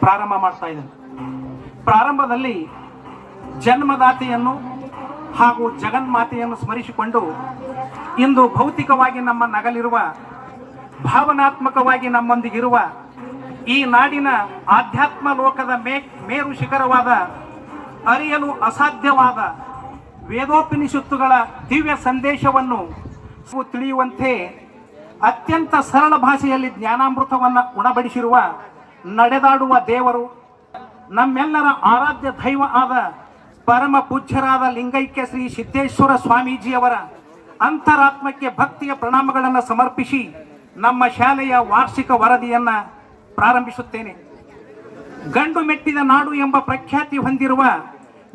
ಪ್ರಾರಂಭ ಮಾಡ್ತಾ ಇದ್ದೇನೆ. ಪ್ರಾರಂಭದಲ್ಲಿ ಜನ್ಮದಾತೆಯನ್ನು ಹಾಗೂ ಜಗನ್ಮಾತೆಯನ್ನು ಸ್ಮರಿಸಿಕೊಂಡು ಇಂದು ಭೌತಿಕವಾಗಿ ನಮ್ಮ ನಗಲಿರುವ, ಭಾವನಾತ್ಮಕವಾಗಿ ನಮ್ಮೊಂದಿಗಿರುವ ಈ ನಾಡಿನ ಆಧ್ಯಾತ್ಮ ಲೋಕದ ಮೇರು ಶಿಖರವಾದ, ಅರಿಯಲು ಅಸಾಧ್ಯವಾದ ವೇದೋಪನಿಷತ್ತುಗಳ ದಿವ್ಯ ಸಂದೇಶವನ್ನು ತಿಳಿಯುವಂತೆ ಅತ್ಯಂತ ಸರಳ ಭಾಷೆಯಲ್ಲಿ ಜ್ಞಾನಾಮೃತವನ್ನು ಉಣಬಡಿಸಿರುವ ನಡೆದಾಡುವ ದೇವರು, ನಮ್ಮೆಲ್ಲರ ಆರಾಧ್ಯ ದೈವ ಆದ ಪರಮ ಪೂಜ್ಯರಾದ ಲಿಂಗೈಕ್ಯ ಶ್ರೀ ಸಿದ್ದೇಶ್ವರ ಸ್ವಾಮೀಜಿಯವರ ಅಂತರಾತ್ಮಕ್ಕೆ ಭಕ್ತಿಯ ಪ್ರಣಾಮಗಳನ್ನು ಸಮರ್ಪಿಸಿ ನಮ್ಮ ಶಾಲೆಯ ವಾರ್ಷಿಕ ವರದಿಯನ್ನು ಪ್ರಾರಂಭಿಸುತ್ತೇನೆ. ಗಂಡು ಮೆಟ್ಟಿದ ನಾಡು ಎಂಬ ಪ್ರಖ್ಯಾತಿ ಹೊಂದಿರುವ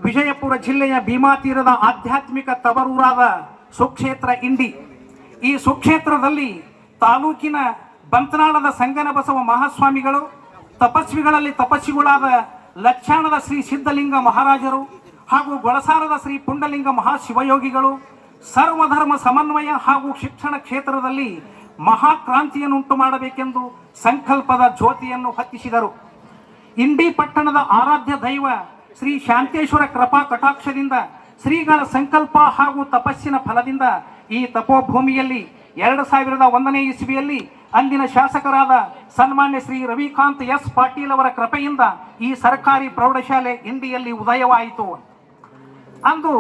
ವಿಜಯಪುರ ಜಿಲ್ಲೆಯ ಭೀಮಾ ತೀರದ ಆಧ್ಯಾತ್ಮಿಕ ತವರೂರಾದ ಸುಕ್ಷೇತ್ರ ಇಂಡಿ. ಈ ಸುಕ್ಷೇತ್ರದಲ್ಲಿ ತಾಲೂಕಿನ ಬಂತನಾಳದ ಸಂಗನ ಬಸವ ಮಹಾಸ್ವಾಮಿಗಳು, ತಪಸ್ವಿಗಳಲ್ಲಿ ತಪಸ್ವಿಗಳಾದ ಲಚ್ಚಾಣದ ಶ್ರೀ ಸಿದ್ಧಲಿಂಗ ಮಹಾರಾಜರು ಹಾಗೂ ಗೊಳಸಾರದ ಶ್ರೀ ಪುಂಡಲಿಂಗ ಮಹಾಶಿವಯೋಗಿಗಳು ಸರ್ವಧರ್ಮ ಸಮನ್ವಯ ಹಾಗೂ ಶಿಕ್ಷಣ ಕ್ಷೇತ್ರದಲ್ಲಿ ಮಹಾಕ್ರಾಂತಿಯನ್ನುಂಟು ಮಾಡಬೇಕೆಂದು ಸಂಕಲ್ಪದ ಜ್ಯೋತಿಯನ್ನು ಹೊತ್ತಿಸಿದರು. ಇಂಡಿ ಪಟ್ಟಣದ ಆರಾಧ್ಯ ದೈವ ಶ್ರೀ ಶಾಂತೇಶ್ವರ ಕೃಪಾ ಕಟಾಕ್ಷದಿಂದ, ಶ್ರೀಗಳ ಸಂಕಲ್ಪ ಹಾಗೂ ತಪಸ್ಸಿನ ಫಲದಿಂದ ಈ ತಪೋಭೂಮಿಯಲ್ಲಿ 2001ನೇ ಇಸ್ವಿಯಲ್ಲಿ ಅಂದಿನ ಶಾಸಕರಾದ ಸನ್ಮಾನ್ಯ ಶ್ರೀ ರವಿಕಾಂತ್ ಎಸ್ ಪಾಟೀಲ್ ಅವರ ಕೃಪೆಯಿಂದ ಈ ಸರ್ಕಾರಿ ಪ್ರೌಢಶಾಲೆ ಇಂಡಿಯಲ್ಲಿ ಉದಯವಾಯಿತು. ಅಂದು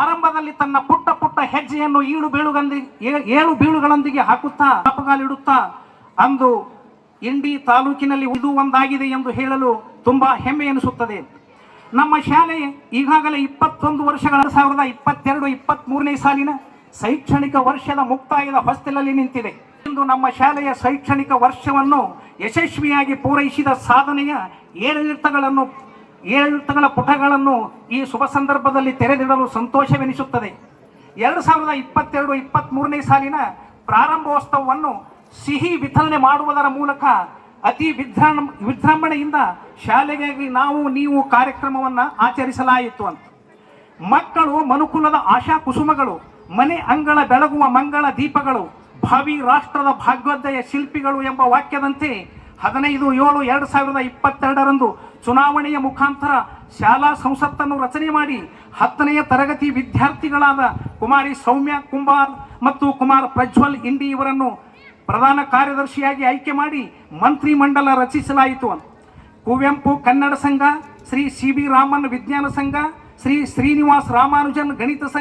ಆರಂಭದಲ್ಲಿ ತನ್ನ ಪುಟ್ಟ ಪುಟ್ಟ ಹೆಜ್ಜೆಯನ್ನು ಏಳು ಬೀಳುಗಳೊಂದಿಗೆ ಹಾಕುತ್ತಾ ಅಪಗಾಲಿಡುತ್ತಾ ಅಂದು ಇಂಡಿ ತಾಲೂಕಿನಲ್ಲಿ ಇದು ಒಂದಾಗಿದೆ ಎಂದು ಹೇಳಲು ತುಂಬಾ ಹೆಮ್ಮೆ ಎನಿಸುತ್ತದೆ. ನಮ್ಮ ಶಾಲೆ ಈಗಾಗಲೇ 21 ವರ್ಷಗಳ 2022-23ನೇ ಸಾಲಿನ ಶೈಕ್ಷಣಿಕ ವರ್ಷದ ಮುಕ್ತಾಯದ ಹೊಸ್ತಿಲಲ್ಲಿ ನಿಂತಿದೆ. ಇಂದು ನಮ್ಮ ಶಾಲೆಯ ಶೈಕ್ಷಣಿಕ ವರ್ಷವನ್ನು ಯಶಸ್ವಿಯಾಗಿ ಪೂರೈಸಿದ ಸಾಧನೆಯ ಏರಿಳಿತಗಳ ಪುಟಗಳನ್ನು ಈ ಶುಭ ಸಂದರ್ಭದಲ್ಲಿ ತೆರೆದಿಡಲು ಸಂತೋಷವೆನಿಸುತ್ತದೆ. 2022-23ನೇ ಸಾಲಿನ ಪ್ರಾರಂಭೋತ್ಸವವನ್ನು ಸಿಹಿ ವಿತರಣೆ ಮಾಡುವುದರ ಮೂಲಕ ಅತಿ ವಿಜೃಂಭಣೆಯಿಂದ ಶಾಲೆಗಾಗಿ ನೀವು ಕಾರ್ಯಕ್ರಮವನ್ನು ಆಚರಿಸಲಾಯಿತು. ಅಂತ ಮಕ್ಕಳು ಮನುಕುಲದ ಆಶಾ ಕುಸುಮಗಳು, ಮನೆ ಅಂಗಳ ಬೆಳಗುವ ಮಂಗಳ ದೀಪಗಳು, ಭಾವಿ ರಾಷ್ಟ್ರದ ಭಾಗ್ಯೋದಯ ಶಿಲ್ಪಿಗಳು ಎಂಬ ವಾಕ್ಯದಂತೆ 15/7/2022ರಂದು ಚುನಾವಣೆಯ ಮುಖಾಂತರ ಶಾಲಾ ಸಂಸತ್ತನ್ನು ರಚನೆ ಮಾಡಿ 10ನೇ ತರಗತಿ ವಿದ್ಯಾರ್ಥಿಗಳಾದ ಕುಮಾರಿ ಸೌಮ್ಯ ಕುಂಬಾರ್ ಮತ್ತು ಕುಮಾರ್ ಪ್ರಜ್ವಲ್ ಇಂಡಿ ಇವರನ್ನು ಪ್ರಧಾನ ಕಾರ್ಯದರ್ಶಿಯಾಗಿ ಆಯ್ಕೆ ಮಾಡಿ ಮಂತ್ರಿಮಂಡಲ ರಚಿಸಲಾಯಿತು. ಕುವೆಂಪು ಕನ್ನಡ ಸಂಘ, ಶ್ರೀ CB ರಾಮನ್ ವಿಜ್ಞಾನ ಸಂಘ, ಶ್ರೀ ಶ್ರೀನಿವಾಸ್ ರಾಮಾನುಜನ್ ಗಣಿತ ಸಂಘ